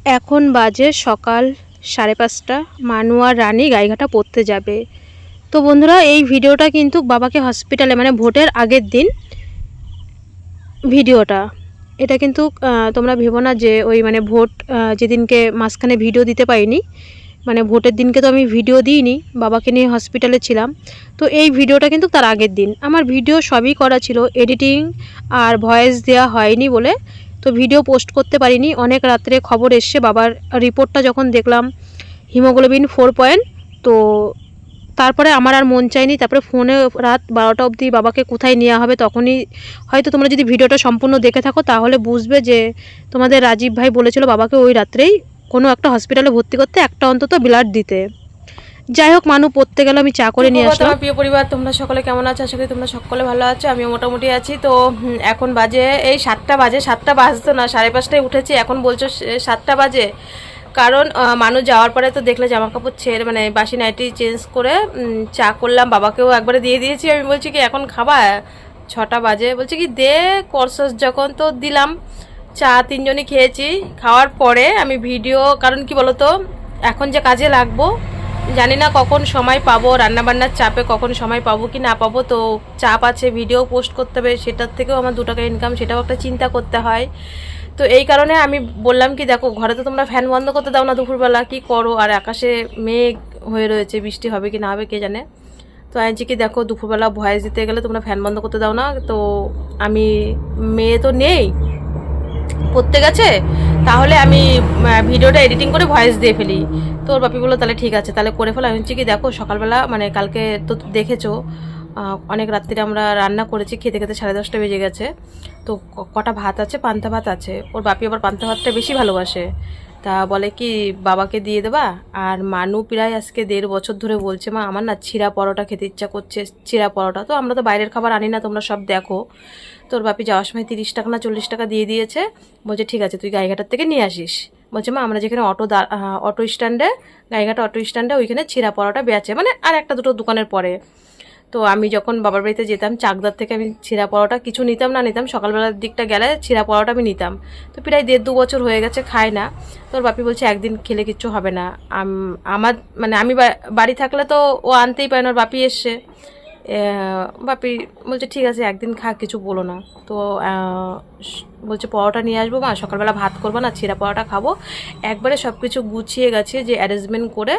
এখন বাজে সকাল 5:30। মানু আর রানী গাইঘাটা পড়তে যাবে। তো বন্ধুরা, এই ভিডিওটা কিন্তু বাবাকে হসপিটালে মানে ভোটের আগের দিন ভিডিওটা। এটা কিন্তু তোমরা ভেবো না যে ওই মানে ভোট যেদিনকে মাঝখানে ভিডিও দিতে পারিনি, মানে ভোটের দিনকে তো আমি ভিডিও দিইনি, বাবাকে নিয়ে হসপিটালে ছিলাম। তো এই ভিডিওটা কিন্তু তার আগের দিন। আমার ভিডিও সবই করা ছিল, এডিটিং আর ভয়েস দেওয়া হয়নি বলে তো ভিডিও পোস্ট করতে পারিনি। অনেক রাত্রে খবর এসছে, বাবার রিপোর্টটা যখন দেখলাম হিমোগ্লোবিন 4 তো তারপরে আমার আর মন চায়নি। তারপরে ফোনে রাত 12টা অবধি বাবাকে কোথায় নেওয়া হবে, তখনই হয়তো তোমরা যদি ভিডিওটা সম্পূর্ণ দেখে থাকো তাহলে বুঝবে যে তোমাদের রাজীব ভাই বলেছিল বাবাকে ওই রাত্রেই কোনো একটা হসপিটালে ভর্তি করতে, একটা অন্তত ব্লাড দিতে। যাই হোক, মানু পড়তে গেল, আমি চা করে নিয়ে আসলাম। আমার প্রিয় পরিবার, তোমরা সকলে কেমন আছো? আশা করি তোমরা সকলে ভালো আছো। আমিও মোটামুটি আছি। তো এখন বাজে এই 7টা বাজে, 7টা বাজতো না, 5:30টায় উঠেছি। এখন বলছো 7টা বাজে, কারণ মানুষ যাওয়ার পরে তো দেখলে জামা কাপড় ছেড়ে মানে বাসি নাইটি চেঞ্জ করে চা করলাম, বাবাকেও একবারে দিয়ে দিয়েছি। আমি বলছি কি এখন খাবা? 6টা বাজে, বলছি কি দে করছস যখন, তো দিলাম। চা 3জনই খেয়েছি। খাওয়ার পরে আমি ভিডিও, কারণ কি বলতো এখন যে কাজে লাগবো জানি না কখন সময় পাবো, রান্নাবান্নার চাপে কখন সময় পাবো কি না পাবো, তো চাপ আছে, ভিডিও পোস্ট করতে হবে, সেটার থেকেও আমার 2 টাকা ইনকাম, সেটাও একটা চিন্তা করতে হয়। তো এই কারণে আমি বললাম কি দেখো, ঘরে তো তোমরা ফ্যান বন্ধ করতে দাও না দুপুরবেলা, কি করো? আর আকাশে মেঘ হয়ে রয়েছে, বৃষ্টি হবে কি না হবে কে জানে। তো আনছি কি দেখো, দুপুরবেলা ভয়েস দিতে গেলে তোমরা ফ্যান বন্ধ করতে দাও না। তো আমি, মেয়ে তো নেই, পড়তে গেছে, তাহলে আমি ভিডিওটা এডিটিং করে ভয়েস দিয়ে ফেলি। তো ওর বাপি বললো তাহলে ঠিক আছে, তাহলে করে ফেলো। আমি হচ্ছে কি দেখো, সকালবেলা মানে কালকে তো দেখেছো অনেক রাত্রিরে আমরা রান্না করেছি, খেতে খেতে 10:30টা বেজে গেছে। তো কটা ভাত আছে, পান্তা ভাত আছে। ওর বাপি আবার পান্তা ভাতটা বেশি ভালোবাসে, তা বলে কি বাবাকে দিয়ে দেবা। আর মানু প্রায় আজকে 1.5 বছর ধরে বলছে মা আমার না চিড়া পরোটা খেতে ইচ্ছা করছে, চিড়া পরোটা। তো আমরা তো বাইরের খাবার আনি না, তোমরা সব দেখো। তোর বাপি যাওয়ার সময় 30 টাকা না 40 টাকা দিয়ে দিয়েছে। বলছে ঠিক আছে তুই গাইঘাটার থেকে নিয়ে আসিস। বলছে মা আমরা যেখানে অটো স্ট্যান্ডে, গাইঘাটা অটো স্ট্যান্ডে ওইখানে চিড়া পরোটা বেচে, মানে আর একটা দুটো দোকানের পরে। তো আমি যখন বাবার বাড়িতে যেতাম চাকদার থেকে আমি চিড়া পরোটা কিছু নিতাম না নিতাম, সকালবেলার দিকটা গেলে চিড়া পরোটা আমি নিতাম। তো প্রায় 1.5-2 বছর হয়ে গেছে খাই না। তোর বাপি বলছে একদিন খেলে কিচ্ছু হবে না। আমার মানে আমি বাড়ি থাকলে তো ও আনতেই পারে না, ওর বাপি এসছে। বাপি বলছে ঠিক আছে একদিন খা, কিছু বলো না। তো বলছে পরোটা নিয়ে আসবো মা, সকালবেলা ভাত করবো না, চিড়া পরোটা খাবো। একবারে সব কিছু গুছিয়ে গেছে, যে অ্যারেঞ্জমেন্ট করে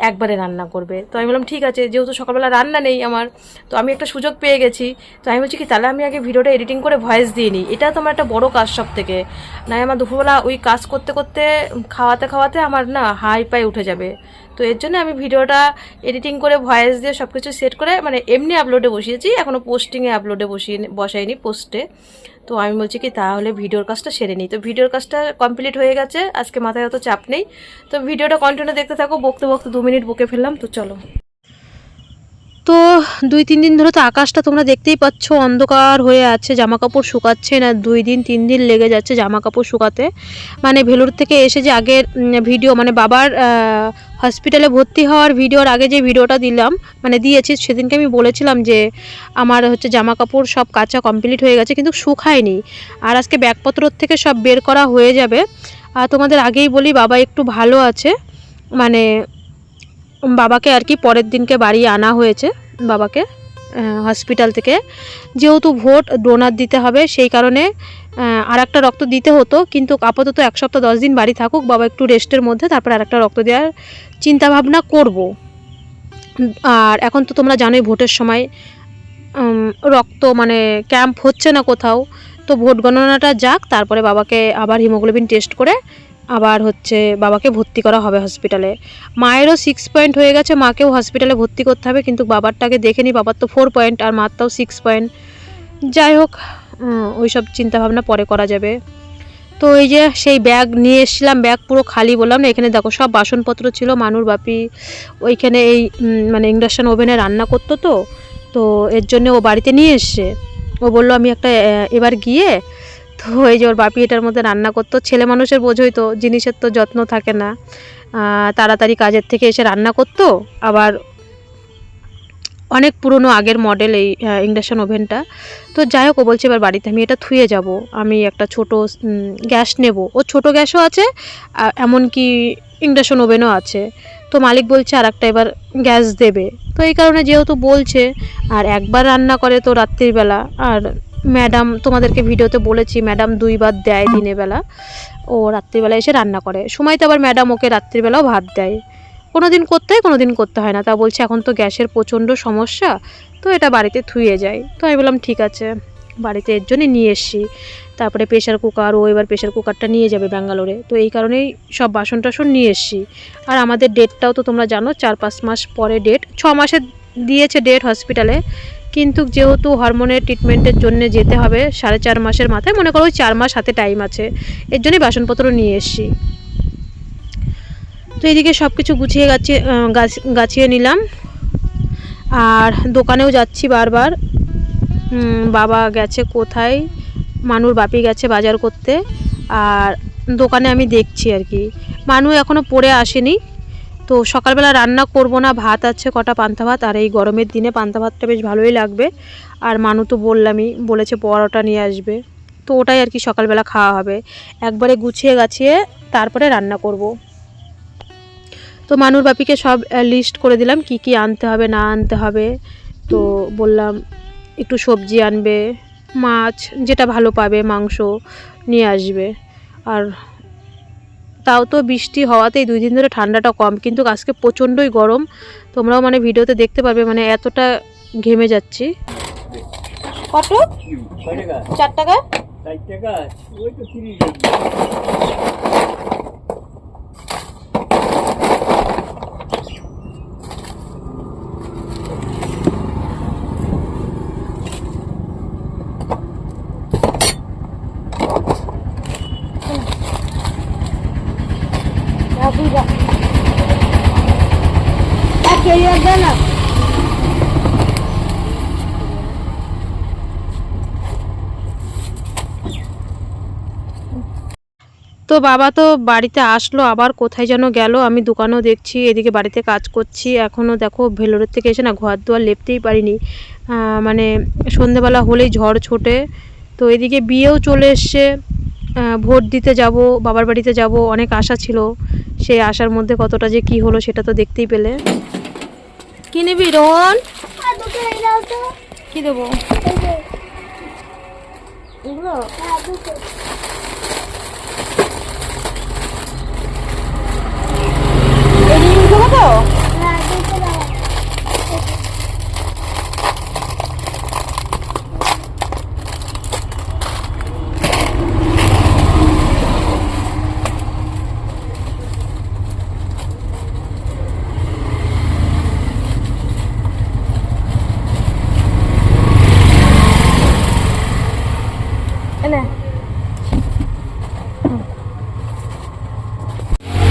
একবারে রান্না করবে। তো আমি বললাম ঠিক আছে, যেহেতু সকালবেলা রান্না নেই আমার, তো আমি একটা সুযোগ পেয়ে গেছি। তো আমি বলছি কি তাহলে আমি আগে ভিডিওটা এডিটিং করে ভয়েস দিয়ে নিই, এটা তো আমার একটা বড়ো কাজ সব থেকে। নাই আমার দুপুরবেলা ওই কাজ করতে করতে খাওয়াতে খাওয়াতে আমার না হাই পাই উঠে যাবে। তো এর জন্য আমি ভিডিওটা এডিটিং করে ভয়েস দিয়ে সব কিছু সেট করে মানে এমনি আপলোডে বসিয়েছি, এখনও পোস্টিংয়ে আপলোডে বসাইনি পোস্টে। তো আমি বলছি কি তাহলে ভিডিওর কাজটা সেরে নিই। তো ভিডিওর কাজটা কমপ্লিট হয়ে গেছে, আজকে মাথায় অত চাপ নেই। তো ভিডিওটা কন্টিনিউ দেখতে থাকো, বকতে বকতে 2 মিনিট বকে ফেললাম। তো চলো। তো 2-3 দিন ধরে তো আকাশটা তোমরা দেখতেই পাচ্ছ, অন্ধকার হয়ে আছে, জামা কাপড় শুকাচ্ছে না। 2-3 দিন লেগে যাচ্ছে জামা কাপড় শুকাতে। মানে ভেলোর থেকে এসে যে আগের ভিডিও মানে বাবার হসপিটালে ভর্তি হওয়ার ভিডিওর আগে যে ভিডিওটা দিলাম মানে দিয়েছি, সেদিনকে আমি বলেছিলাম যে আমার হচ্ছে জামা কাপড় সব কাচা কমপ্লিট হয়ে গেছে, কিন্তু শুকায়নি। আর আজকে ব্যাগপত্র থেকে সব বের করা হয়ে যাবে। আর তোমাদের আগেই বলি বাবা একটু ভালো আছে, মানে বাবাকে আর কি পরের দিনকে বাড়ি আনা হয়েছে বাবাকে হসপিটাল থেকে। যেহেতু ভোট ডোনার দিতে হবে সেই কারণে আর একটা রক্ত দিতে হতো, কিন্তু আপাতত 1 সপ্তাহ 10 দিন বাড়ি থাকুক বাবা, একটু রেস্টের মধ্যে, তারপর আর একটা রক্ত দেওয়ার চিন্তাভাবনা করব। আর এখন তো তোমরা জানোই ভোটের সময় রক্ত মানে ক্যাম্প হচ্ছে না কোথাও। তো ভোট গণনাটা যাক, তারপরে বাবাকে আবার হিমোগ্লোবিন টেস্ট করে আবার হচ্ছে বাবাকে ভর্তি করা হবে হসপিটালে। মায়েরও 6 পয়েন্ট হয়ে গেছে, মাকেও হসপিটালে ভর্তি করতে হবে, কিন্তু বাবারটাকে দেখে নিই, বাবার তো 4 পয়েন্ট আর মারটাও 6 পয়েন্ট। যাই হোক, ওই সব চিন্তাভাবনা পরে করা যাবে। তো এই যে সেই ব্যাগ নিয়ে এসেছিলাম, ব্যাগ পুরো খালি, বললাম না। এখানে দেখো সব বাসনপত্র ছিল, মানুর বাপি ওইখানে এই মানে ইন্ডাকশান ওভেনে রান্না করতো, তো তো এর জন্য ও বাড়িতে নিয়ে এসছে। ও বললো আমি একটা এবার গিয়ে, তো এই যে ওর বাপি এটার মধ্যে রান্না করতো। ছেলে মানুষের বোঝোই তো, জিনিসের তো যত্ন থাকে না, তাড়াতাড়ি কাজের থেকে এসে রান্না করতো। আবার অনেক পুরনো আগের মডেল এই ইন্ডাকশান ওভেনটা। তো যাই হোক, ও বলছে এবার বাড়িতে আমি এটা থুয়ে যাব, আমি একটা ছোট গ্যাস নেব। ও ছোট গ্যাসও আছে, এমনকি ইন্ডাকশান ওভেনও আছে। তো মালিক বলছে আর একটা এবার গ্যাস দেবে। তো এই কারণে যেহেতু বলছে, আর একবার রান্না করে তো রাত্রিবেলা, আর ম্যাডাম তোমাদেরকে ভিডিওতে বলেছি ম্যাডাম 2 বার দেয় দিনের বেলা, ও রাত্রিবেলা এসে রান্না করে। সময় তো আবার ম্যাডাম ওকে রাত্রিবেলাও ভাত দেয়, কোনো দিন করতে হয় কোনো দিন করতে হয় না। তা বলছে এখন তো গ্যাসের প্রচণ্ড সমস্যা, তো এটা বাড়িতে থুয়ে যায়। তো আমি বললাম ঠিক আছে, বাড়িতে এর জন্যই নিয়ে এসছি। তারপরে প্রেশার কুকার, ও এবার প্রেশার কুকারটা নিয়ে যাবে ব্যাঙ্গালোরে, তো এই কারণেই সব বাসন টাসন নিয়ে এসছি। আর আমাদের ডেটটাও তো তোমরা জানো 4-5 মাস পরে ডেট, 6 মাসে দিয়েছে ডেট হসপিটালে, কিন্তু যেহেতু হরমোনের ট্রিটমেন্টের জন্য যেতে হবে 4.5 মাসের মাথায়, মনে করো ওই 4 মাস হাতে টাইম আছে, এর জন্যই বাসনপত্র নিয়ে এসছি। তো এদিকে সব কিছু গুছিয়ে গাছিয়ে নিলাম, আর দোকানেও যাচ্ছি বারবার। বাবা গেছে কোথায়, মানুর বাপি গেছে বাজার করতে, আর দোকানে আমি দেখছি আর কি। মানু এখনও পড়ে আসেনি, তো সকালবেলা রান্না করব না, ভাত আছে কটা পান্তা ভাত, আর এই গরমের দিনে পান্তা ভাতটা বেশ ভালোই লাগবে। আর মানু তো বললামই, বলেছে পরোটা নিয়ে আসবে, তো ওটাই আর কি সকালবেলা খাওয়া হবে। একবারে গুছিয়ে গাছিয়ে তারপরে রান্না করব। তো মানুর বাপিকে সব লিস্ট করে দিলাম কি কি আনতে হবে না আনতে হবে। তো বললাম একটু সবজি আনবে, মাছ যেটা ভালো পাবে, মাংস নিয়ে আসবে। আর তাও তো বৃষ্টি হওয়াতেই 2 দিন ধরে ঠান্ডাটা কম, কিন্তু আজকে প্রচণ্ডই গরম। তোমরাও মানে ভিডিওতে দেখতে পারবে, মানে এতটা ঘেমে যাচ্ছি। কত? 4 টাকা। 4 টাকা ওই তো 30 তো বাবা তো বাড়িতে আসলো, আবার কোথায় যেন গেল, আমি দোকানেও দেখছি, এদিকে বাড়িতে কাজ করছি। এখনও দেখো ভেলোরের থেকে এসে না ঘর দুয়ার লেপতেই পারিনি, মানে সন্ধেবেলা হলেই ঝড় ছোটে। তো এদিকে বিয়েও চলে এসছে, ভোট দিতে যাব, বাবার বাড়িতে যাব, অনেক আশা ছিল। সেই আশার মধ্যে কতটা যে কি হলো সেটা তো দেখতেই পেলে। কি নিবি রোহন? কি দেবো? এগুলো এই রিং দেবো তো?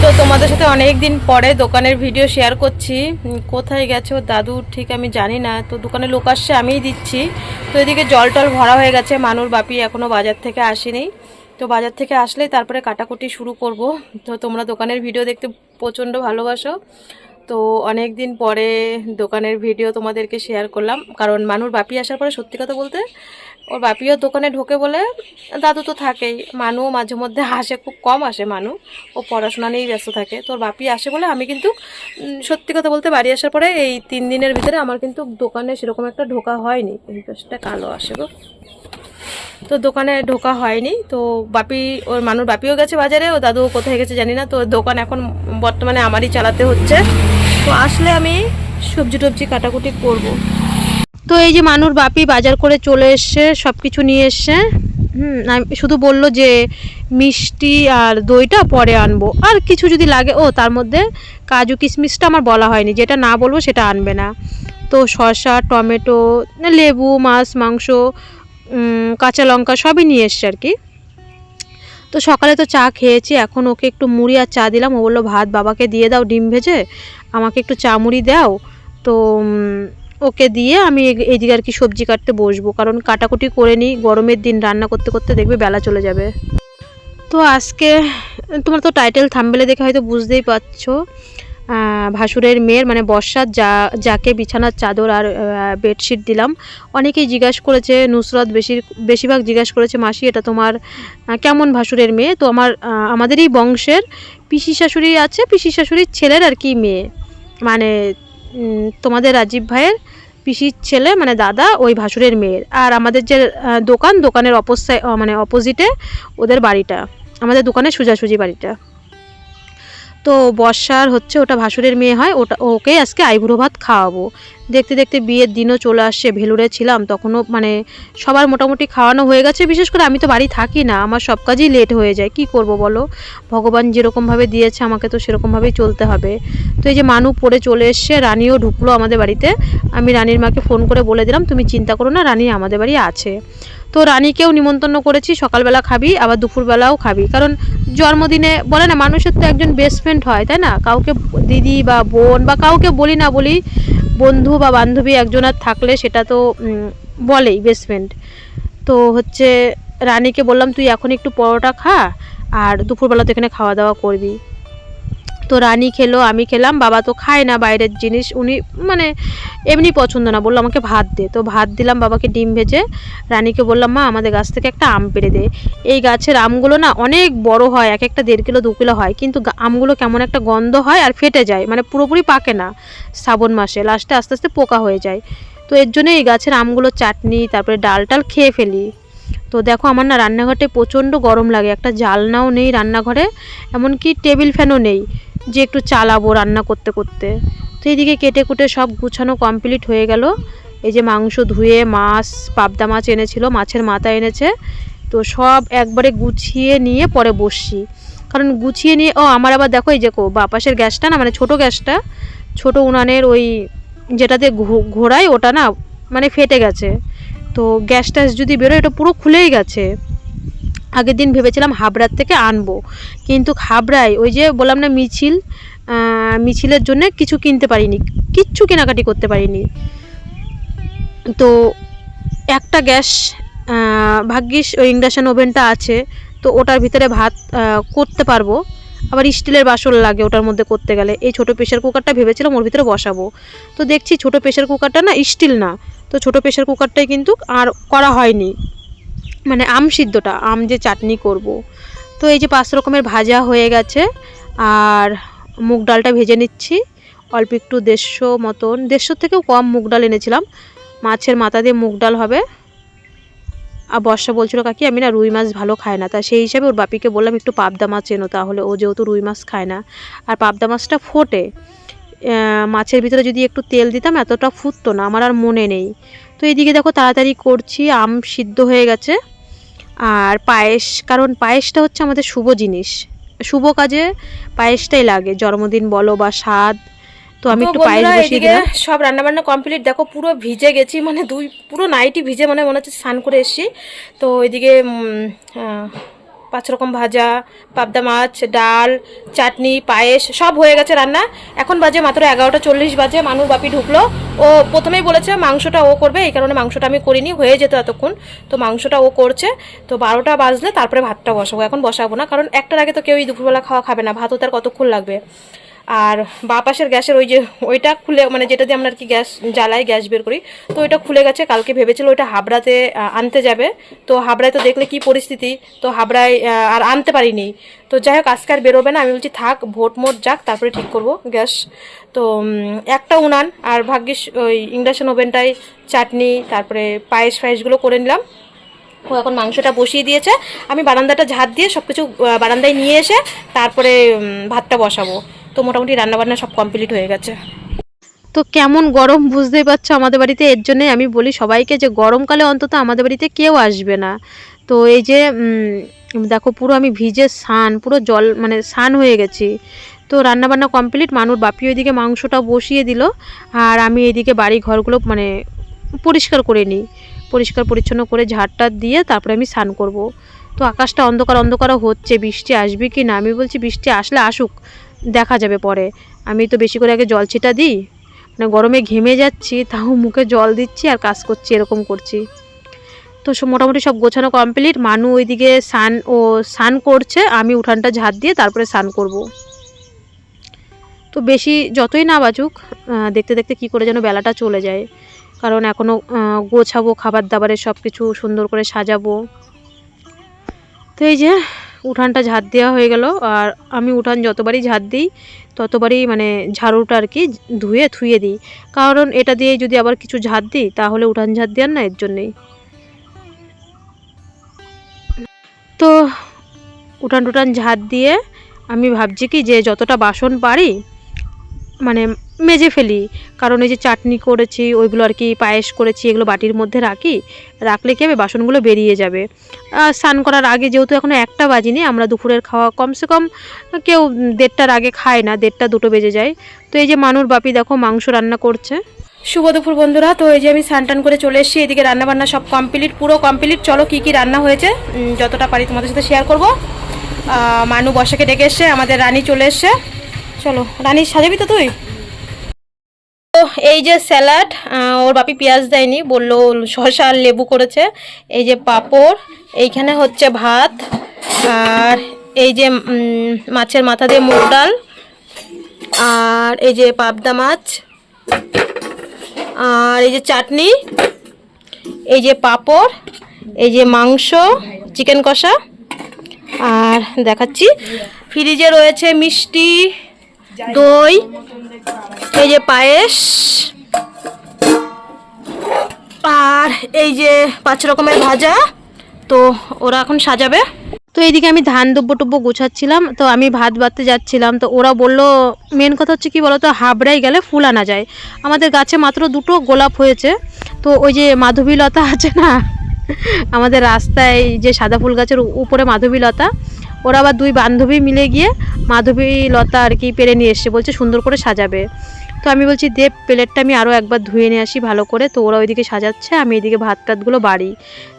তো তোমাদের সাথে অনেক দিন পরে দোকানের ভিডিও শেয়ার করছি। কোথায় গেছে ওর দাদু ঠিক আমি জানি না, তো দোকানে লোক আসছে আমিই দিচ্ছি। তো এদিকে জল টল ভরা হয়ে গেছে, মানুর বাপি এখনও বাজার থেকে আসেনি। তো বাজার থেকে আসলেই তারপরে কাটাকুটি শুরু করব। তো তোমরা দোকানের ভিডিও দেখতে প্রচণ্ড ভালোবাসো, তো অনেক দিন পরে দোকানের ভিডিও তোমাদেরকে শেয়ার করলাম। কারণ মানুর বাপি আসার পরে সত্যি কথা বলতে ওর বাপিও দোকানে ঢোকে বলে, দাদু তো থাকেই, মানুও মাঝে মধ্যে আসে, খুব কম আসে মানু, ও পড়াশোনা নিয়েই ব্যস্ত থাকে। তোর বাপি আসে বলে আমি কিন্তু সত্যি কথা বলতে বাড়ি আসার পরে এই 3 দিনের ভিতরে আমার কিন্তু দোকানে সেরকম একটা ঢোকা হয়নি। এই পাশটা কালো আসে গো, তো দোকানে ঢোকা হয়নি। তো বাপি, ওর মানুর বাপিও গেছে বাজারে, ও দাদু কোথায় গেছে জানি না। তো দোকান এখন বর্তমানে আমারই চালাতে হচ্ছে। তো আসলে আমি সবজি টবজি কাটাকুটি করব। তো এই যে মানুর বাপি বাজার করে চলে এসছে, সব কিছু নিয়ে এসছে। শুধু বললো যে মিষ্টি আর দইটা পরে আনবো, আর কিছু যদি লাগে, ও তার মধ্যে কাজু কিশমিশটা আমার বলা হয়নি, যেটা না বলবো সেটা আনবে না। তো শসা, টমেটো, লেবু, মাছ, মাংস, কাঁচা লঙ্কা সবই নিয়ে এসছে আর কি। তো সকালে তো চা খেয়েছি, এখন ওকে একটু মুড়ি আর চা দিলাম। ও বললো ভাত বাবাকে দিয়ে দাও ডিম ভেজে, আমাকে একটু চা মুড়ি দাও। তো ওকে দিয়ে আমি এইদিকে আর কি সবজি কাটতে বসবো, কারণ কাটাকুটি করে নিই, গরমের দিন রান্না করতে করতে দেখবে বেলা চলে যাবে। তো আজকে তোমরা তো টাইটেল থাম্বনেলে দেখে হয়তো বুঝতেই পারছো, ভাসুরের মেয়ের মানে বর্ষার যাকে বিছানার চাদর আর বেডশিট দিলাম। অনেকেই জিজ্ঞাসা করেছে, নুসরত বেশিরভাগ জিজ্ঞাসা করেছে, মাসি এটা তোমার কেমন ভাসুরের মেয়ে? তো আমাদেরই বংশের পিসি শাশুড়ি আছে, পিসি শাশুড়ির ছেলের আর কি মেয়ে, মানে তোমাদের রাজীব ভাইয়ের পিসির ছেলে মানে দাদা, ওই ভাসুরের মেয়ের। আর আমাদের যে দোকানের মানে অপোজিটে ওদের বাড়িটা, আমাদের দোকানের সোজাসুজি বাড়িটা। তো বর্ষার হচ্ছে ওটা ভাসুরের মেয়ে হয়, ওকে আজকে আইবুড়ো ভাত খাওয়াবো। দেখতে দেখতে বিয়ের দিনও চলে আসছে। ভেলুরে ছিলাম তখনও মানে সবার মোটামুটি খাওয়ানো হয়ে গেছে। বিশেষ করে আমি তো বাড়ি থাকি না, আমার সব কাজই লেট হয়ে যায়, কি করব বলো। ভগবান যেরকমভাবে দিয়েছে আমাকে তো সেরকমভাবেই চলতে হবে। তো এই যে মানু পড়ে চলে এসছে, রানীও ঢুকলো আমাদের বাড়িতে। আমি রানীর মাকে ফোন করে বলে দিলাম, তুমি চিন্তা করো না, রানী আমাদের বাড়ি আছে। তো রানীকেও নিমন্ত্রণ করেছি, সকালবেলা খাবি আবার দুপুরবেলাও খাবি, কারণ জন্মদিনে বলে না মানুষের তো একজন বেস্ট ফ্রেন্ড হয়, তাই না? কাউকে দিদি বা বোন বা কাউকে বলি না বলি, বন্ধু বা বান্ধবী একজনের থাকলে সেটা তো বলেই বেস্ট ফ্রেন্ড। তো হচ্ছে রানীকে বললাম তুই এখন একটু পরোটা খা, আর দুপুরবেলা তো এখানে খাওয়া দাওয়া করবি। তো রানী খেলো, আমি খেলাম। বাবা তো খায় না বাইরের জিনিস, উনি মানে এমনি পছন্দ না, বললো আমাকে ভাত দে। তো ভাত দিলাম বাবাকে ডিম ভেজে। রানীকে বললাম মা আমাদের গাছ থেকে একটা আম পেড়ে দে। এই গাছের আমগুলো না অনেক বড় হয়, এক একটা 1.5 কিলো 2 কিলো হয়, কিন্তু আমগুলো কেমন একটা গন্ধ হয় আর ফেটে যায়, মানে পুরোপুরি পাকে না শ্রাবণ মাসে, লাস্টে আস্তে আস্তে পোকা হয়ে যায়। তো এর জন্য এই গাছের আমগুলো চাটনি তারপরে ডাল টাল খেয়ে ফেলি। তো দেখো আমার না রান্নাঘরটায় প্রচণ্ড গরম লাগে, একটা জালনাও নেই রান্নাঘরে, এমনকি টেবিল ফ্যানও নেই যে একটু চালাবো রান্না করতে করতে। তো এইদিকে কেটে কুটে সব গুছানো কমপ্লিট হয়ে গেল। এই যে মাংস ধুয়ে, মাছ পাবদা মাছ এনেছিল, মাছের মাথা এনেছে, তো সব একবারে গুছিয়ে নিয়ে পরে বসছি। কারণ গুছিয়ে নিয়ে আমার আবার দেখো এই যে বাপাসের গ্যাসটা না, মানে ছোটো গ্যাসটা, ছোটো উনানের ওই যেটাতে ঘোরায় ওটা না মানে ফেটে গেছে। তো গ্যাস ট্যাস যদি বেরোয়, এটা পুরো খুলেই গেছে। আগের দিন ভেবেছিলাম হাবড়ার থেকে আনবো, কিন্তু হাবড়ায় ওই যে বললাম না মিছিলের জন্য কিছু কিনতে পারিনি, কিচ্ছু কেনাকাটি করতে পারিনি। তো একটা গ্যাস ভাগ্যিস ওই ইন্ডাকশান ওভেনটা আছে, তো ওটার ভিতরে ভাত করতে পারবো। আবার স্টিলের বাসন লাগে ওটার মধ্যে করতে গেলে। এই ছোটো প্রেশার কুকারটা ভেবেছিলাম ওর ভিতরে বসাবো, তো দেখছি ছোটো প্রেশার কুকারটা না স্টিল না, তো ছোটো প্রেশার কুকারটাই কিন্তু আর করা হয়নি, মানে আম সিদ্ধটা, আম যে চাটনি করব। তো এই যে 5 রকমের ভাজা হয়ে গেছে, আর মুগ ডালটা ভেজে নিচ্ছি অল্প একটু, 150 মতন, 150 থেকেও কম মুগ ডাল এনেছিলাম। মাছের মাথা দিয়ে মুগ ডাল হবে। আর বর্ষা বলছিল কাকি আমি না রুই মাছ ভালো খায় না, তা সেই হিসাবে ওর বাপিকে বললাম একটু পাবদা মাছ এনো, তাহলে ও যেহেতু রুই মাছ খায় না, আর পাবদা মাছটা ফোটে, মাছের ভিতরে যদি একটু তেল দিতাম এতটা ফুটতো না, আমার আর মনে নেই। তো এইদিকে দেখো তাড়াতাড়ি করছি, আম সিদ্ধ হয়ে গেছে। আর পায়েস, কারণ পায়েসটা হচ্ছে আমাদের শুভ জিনিস, শুভ কাজে পায়েসটাই লাগে, জন্মদিন বলো বা স্বাদ। তো আমি একটু পায়েস বসিয়ে দিলাম। সব রান্নাবান্না কমপ্লিট, দেখো পুরো ভিজে গেছি, মানে পুরো নাইটি ভিজে, মনে হচ্ছে স্নান করে এসেছি। তো ওইদিকে 5 রকম ভাজা, পাবদা মাছ, ডাল, চাটনি, পায়েস সব হয়ে গেছে রান্না। এখন বাজে মাত্র 11:40 বাজে। মানুর বাপি ঢুকলো, ও প্রথমেই বলেছে মাংসটা ও করবে, এই কারণে মাংসটা আমি করিনি, হয়ে যেত এতক্ষণ। তো মাংসটা ও করছে, তো 12টা বাজলে তারপরে ভাতটা বসাবো, এখন বসাবো না, কারণ 1টার আগে তো কেউই দুপুরবেলা খাবে না, ভাতও তার কতক্ষণ লাগবে। আর বা পাশের গ্যাসের ওই যে ওইটা খুলে, মানে যেটা দিয়ে আমরা আর কি গ্যাস জ্বালাই, গ্যাস বের করি, তো ওইটা খুলে গেছে। কালকে ভেবেছিল ওইটা হাবড়াতে আনতে যাবে, তো হাবড়ায় তো দেখলে কি পরিস্থিতি, তো হাবড়ায় আর আনতে পারিনি। তো যাই হোক আজকে আর বেরোবে না, আমি বলছি থাক ভোট মোট যাক তারপরে ঠিক করব গ্যাস। তো একটা উনান, আর ভাগ্যিস ওই ইন্ডাকশান ওভেনটাই চাটনি তারপরে পায়েসগুলো করে নিলাম। ও এখন মাংসটা বসিয়ে দিয়েছে, আমি বারান্দাটা ঝাড় দিয়ে সব কিছু বারান্দায় নিয়ে এসে তারপরে ভাতটা বসাবো। তো মোটামুটি রান্নাবান্না সব কমপ্লিট হয়ে গেছে। তো কেমন গরম বুঝতেই পারছো আমাদের বাড়িতে, এর জন্যই আমি বলি সবাইকে যে গরমকালে অন্তত আমাদের বাড়িতে কেউ আসবে না। তো এই যে দেখো পুরো আমি ভিজে পুরো জল মানে স্নান হয়ে গেছি। তো রান্নাবান্না কমপ্লিট, মানুর বাপি ওইদিকে মাংসটা বসিয়ে দিল, আর আমি এইদিকে বাড়ি ঘরগুলো মানে পরিষ্কার করে নিই, পরিষ্কার পরিচ্ছন্ন করে ঝাড়টা দিয়ে তারপরে আমি স্নান করব। তো আকাশটা অন্ধকার হচ্ছে, বৃষ্টি আসবে কি না, আমি বলছি বৃষ্টি আসলে আসুক, দেখা যাবে পরে। আমি তো বেশি করে আগে জল ছিটা দিই, মানে গরমে ঘেমে যাচ্ছি তাও মুখে জল দিচ্ছি আর কাজ করছি, এরকম করছি। তো মোটামুটি সব গোছানো কমপ্লিট। মানু ওইদিকে স্নান করছে, আমি উঠানটা ঝাড় দিয়ে তারপরে স্নান করব। তো তো বেশি যতই না বাজুক দেখতে দেখতে কী করে যেন বেলাটা চলে যায়, কারণ এখনও গোছাবো, খাবার দাবারের সব কিছু সুন্দর করে সাজাবো। তো এই যে উঠানটা ঝাড় দেওয়া হয়ে গেল, আর আমি উঠান যতবারই ঝাড় দিই ততবারই মানে ঝাড়ুটা আর কি ধুয়ে দিই, কারণ এটা দিয়ে যদি আবার কিছু ঝাড় দিই তাহলে উঠান ঝাড় দেওয়ার না, এর জন্যেই। তো উঠান টুটান ঝাড় দিয়ে আমি ভাবছি কি যে যতটা বাসন পারি মানে মেজে ফেলি, কারণ এই যে চাটনি করেছি ওইগুলো আর কি, পায়েস করেছি, এগুলো বাটির মধ্যে রাখলে কি হবে বাসনগুলো বেরিয়ে যাবে। স্নান করার আগে যেহেতু এখনও 1টা বাজিনি, আমরা দুপুরের খাওয়া কমসে কম কেউ 1:30টার আগে খায় না, 1:30 2টো বেজে যায়। তো এই যে মানুর বাপি দেখো মাংস রান্না করছে। শুভ দুপুর বন্ধুরা। তো এই যে আমি স্নান টান করে চলে এসেছি, এদিকে রান্নাবান্না সব কমপ্লিট, পুরো কমপ্লিট। চলো কি কি রান্না হয়েছে যতটা পারি তোমাদের সাথে শেয়ার করবো। মানু বর্ষাকে ডেকে এসছে, আমাদের রানী চলে এসছে। চলো রানী, সাজাবি তো তুই? তো এই যে স্যালাড, ওর বাপি পেঁয়াজ দেয়নি, বললো শসা আর লেবু করেছে। এই যে পাঁপড়, এইখানে হচ্ছে ভাত, আর এই যে মাছের মাথা দিয়ে মুগ ডাল, আর এই যে পাবদা মাছ, আর এই যে চাটনি, এই যে পাঁপড়, এই যে মাংস চিকেন কষা, আর দেখাচ্ছি ফ্রিজে রয়েছে মিষ্টি, দই, এই যে পায়েস, আর এই যে 5 রকমের ভাজা। তো ওরা এখন সাজাবে। তো এইদিকে আমি ধান দুব্বো গোছাচ্ছিলাম, তো আমি ভাত বাড়তে যাচ্ছিলাম, তো ওরা বলল মেন কথা হচ্ছে কি বলো তো, হাবড়ায় গেলে ফুল আনা যায়। আমাদের গাছে মাত্র 2টো গোলাপ হয়েছে, তো ওই যে মাধবীলতা আছে না আমাদের রাস্তায় যে সাদা ফুল গাছের উপরে মাধবীলতা, ওরা আবার 2 বান্ধবী মিলে গিয়ে মাধবীলতা আর কি পেরে নিয়ে এসছে, বলছে সুন্দর করে সাজাবে। তো আমি বলছি দে প্লেটটা আমি আরও একবার ধুয়ে নিয়ে আসি ভালো করে। তো ওরা ওইদিকে সাজাচ্ছে, আমি এদিকে ভাত টাতগুলো বাড়ি।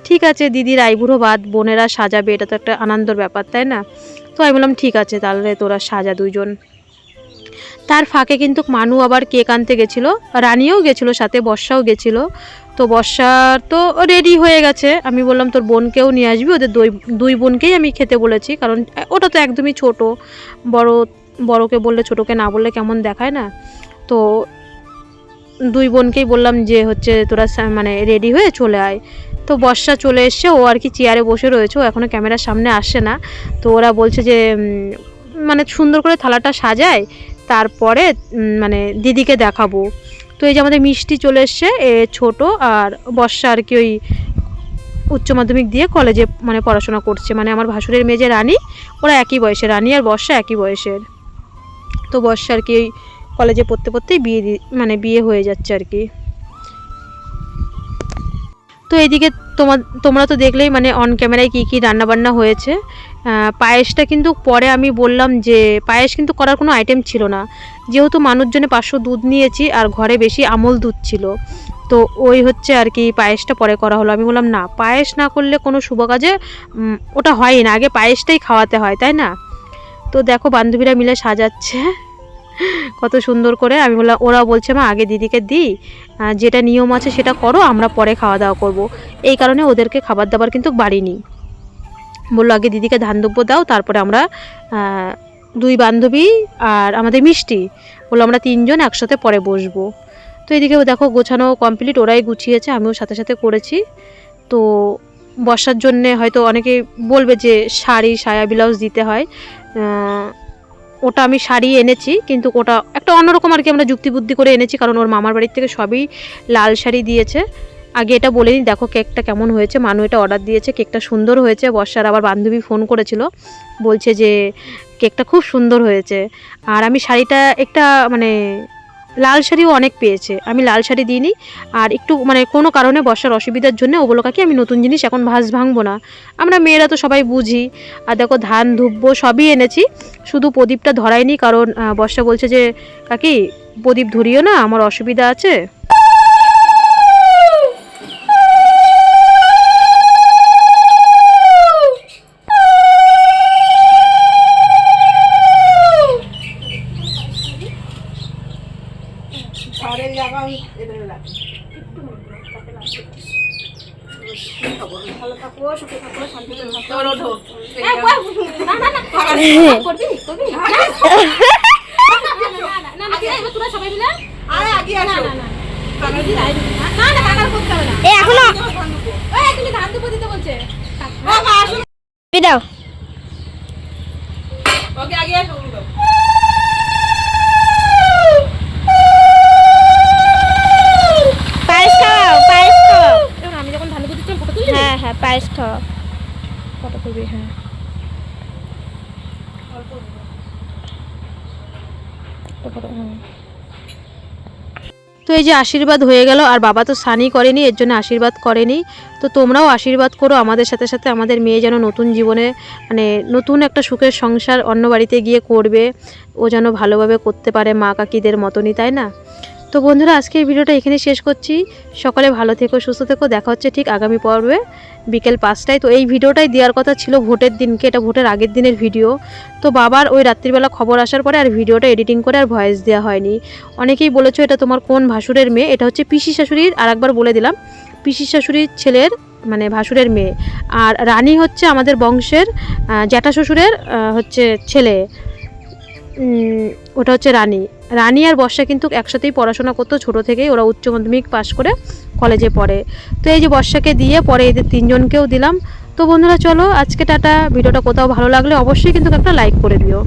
ঠিক আছে, দিদির আইবুড়ো ভাত বোনেরা সাজাবে, এটা তো একটা আনন্দর ব্যাপার, তাই না? তো আমি বললাম ঠিক আছে তাহলে তোরা সাজা 2জন। তার ফাঁকে কিন্তু মানু আবার কেক আনতে গেছিলো, রানীও গেছিলো সাথে, বর্ষাও গেছিলো। তো বর্ষার তো রেডি হয়ে গেছে, আমি বললাম তোর বোনকেও নিয়ে আসবি, ওদের 2 বোনকেই আমি খেতে বলেছি, কারণ ওটা তো একদমই ছোট, বড়কে বললে ছোটোকে না বললে কেমন দেখায় না। তো 2 বোনকেই বললাম যে হচ্ছে তোরা মানে রেডি হয়ে চলে আয়। তো বর্ষা চলে এসছে, ও আর কি চেয়ারে বসে রয়েছে, ও এখনও ক্যামেরার সামনে আসছে না। তো ওরা বলছে যে মানে সুন্দর করে থালাটা সাজায়, তারপরে মানে দিদিকে দেখাবো। তো এই যে আমাদের মিষ্টি চলে এসছে, ছোট, আর বর্ষা আর কি ওই উচ্চ মাধ্যমিক দিয়ে কলেজে মানে পড়াশোনা করছে, মানে আমার ভাসুরের মেয়ে যে রানী, ওরা একই বয়সের, রানী আর বর্ষা একই বয়সের। তো বর্ষা আর কি ওই কলেজে পড়তেই বিয়ে হয়ে যাচ্ছে আর কি। তো এইদিকে তোমরা তো দেখলেই মানে অন ক্যামেরায় কী কী রান্নাবান্না হয়েছে। পায়েসটা কিন্তু পরে আমি বললাম যে পায়েস কিন্তু করার কোনো আইটেম ছিল না, যেহেতু মানুষজনে 500 দুধ নিয়েছি আর ঘরে বেশি আমল দুধ ছিল, তো ওই হচ্ছে আর কি পায়েসটা পরে করা হলো। আমি বললাম না, পায়েস না করলে কোনো শুভ কাজে ওটা হয়ই না, আগে পায়েসটাই খাওয়াতে হয়, তাই না? তো দেখো বান্ধবীরা মিলে সাজাচ্ছে কত সুন্দর করে। আমি বললাম, ওরা বলছে মা আগে দিদিকে দিই, যেটা নিয়ম আছে সেটা করো, আমরা পরে খাওয়া দাওয়া করব। এই কারণে ওদেরকে খাবার দাবার কিন্তু বাড়িনি, বললো আগে দিদিকে ধান দুব্বো দাও, তারপরে আমরা 2 বান্ধবী আর আমাদের মিষ্টি, বললো আমরা 3 জন একসাথে পরে বসবো। তো এদিকে দেখো গোছানো কমপ্লিট, ওরাই গুছিয়েছে, আমিও সাথে সাথে করেছি। তো বর্ষার জন্যে হয়তো অনেকে বলবে যে শাড়ি সায়া ব্লাউজ দিতে হয়, ওটা আমি শাড়ি এনেছি, কিন্তু ওটা একটা অন্যরকম আর কি আমরা যুক্তিবুদ্ধি করে এনেছি, কারণ ওর মামার বাড়ির থেকে সবই লাল শাড়ি দিয়েছে। আগে এটা বলিনি, দেখো কেকটা কেমন হয়েছে, মানু এটা অর্ডার দিয়েছে, কেকটা সুন্দর হয়েছে। বর্ষার আবার বান্ধবী ফোন করেছিল, বলছে যে কেকটা খুব সুন্দর হয়েছে। আর আমি শাড়িটা একটা মানে লাল শাড়িও অনেক পেয়েছে, আমি লাল শাড়ি দিইনি। আর একটু মানে কোনো কারণে বর্ষার অসুবিধার জন্য ও বলো কাকি আমি নতুন জিনিস এখন ভাঙবো না, আমরা মেয়েরা তো সবাই বুঝি। আর দেখো ধান ধুব্বো সবই এনেছি, শুধু প্রদীপটা ধরাইনি, কারণ বর্ষা বলছে যে কাকি প্রদীপ ধরিও না, আমার অসুবিধা আছে। হ্যাপি দাও। ওকে আগে আসো দাও। পায়েস খাও, পায়েস খাও। এবার আমি যখন ধান দিচ্ছিলাম ফটো তুললি? হ্যাঁ হ্যাঁ, পায়েস খাও। ফটো তুলবি, হ্যাঁ। তো এই যে আশীর্বাদ হয়ে গেল, আর বাবা তো স্নানই করেনি, এর জন্য আশীর্বাদ করেনি। তো তোমরাও আশীর্বাদ করো আমাদের সাথে সাথে, আমাদের মেয়ে যেন নতুন জীবনে মানে নতুন একটা সুখের সংসার অন্য বাড়িতে গিয়ে করবে, ও যেন ভালোভাবে করতে পারে মা কাকিদের মতনই, তাই না? তো বন্ধুরা, আজকে এই ভিডিওটা এখানে শেষ করছি। সকালে ভালো থেকো, সুস্থ থেকো। দেখা হচ্ছে ঠিক আগামী পর্বে বিকেল 5টায়। তো এই ভিডিওটাই দেওয়ার কথা ছিল ভোটের দিনকে, এটা ভোটের আগের দিনের ভিডিও। তো বাবার ওই রাত্রিবেলা খবর আসার পরে আর ভিডিওটা এডিটিং করে আর ভয়েস দেওয়া হয়নি। অনেকেই বলেছো এটা তোমার কোন ভাসুরের মেয়ে। এটা হচ্ছে পিসি শাশুড়ির, আর একবার বলে দিলাম, পিসি শাশুড়ির ছেলের মানে ভাসুরের মেয়ে। আর রানী হচ্ছে আমাদের বংশের জ্যাঠা শ্বশুরের হচ্ছে ছেলে, ওটা হচ্ছে রানী। রানী আর বর্ষা কিন্তু একসাথেই পড়াশোনা করতো ছোটো থেকেই, ওরা উচ্চ মাধ্যমিক পাশ করে কলেজে পড়ে। তো এই যে বর্ষাকে দিয়ে পরে এদের তিনজনকেও দিলাম। তো বন্ধুরা চলো আজকে টাটা। ভিডিওটা কোথাও ভালো লাগলে অবশ্যই কিন্তু একটা লাইক করে দিও।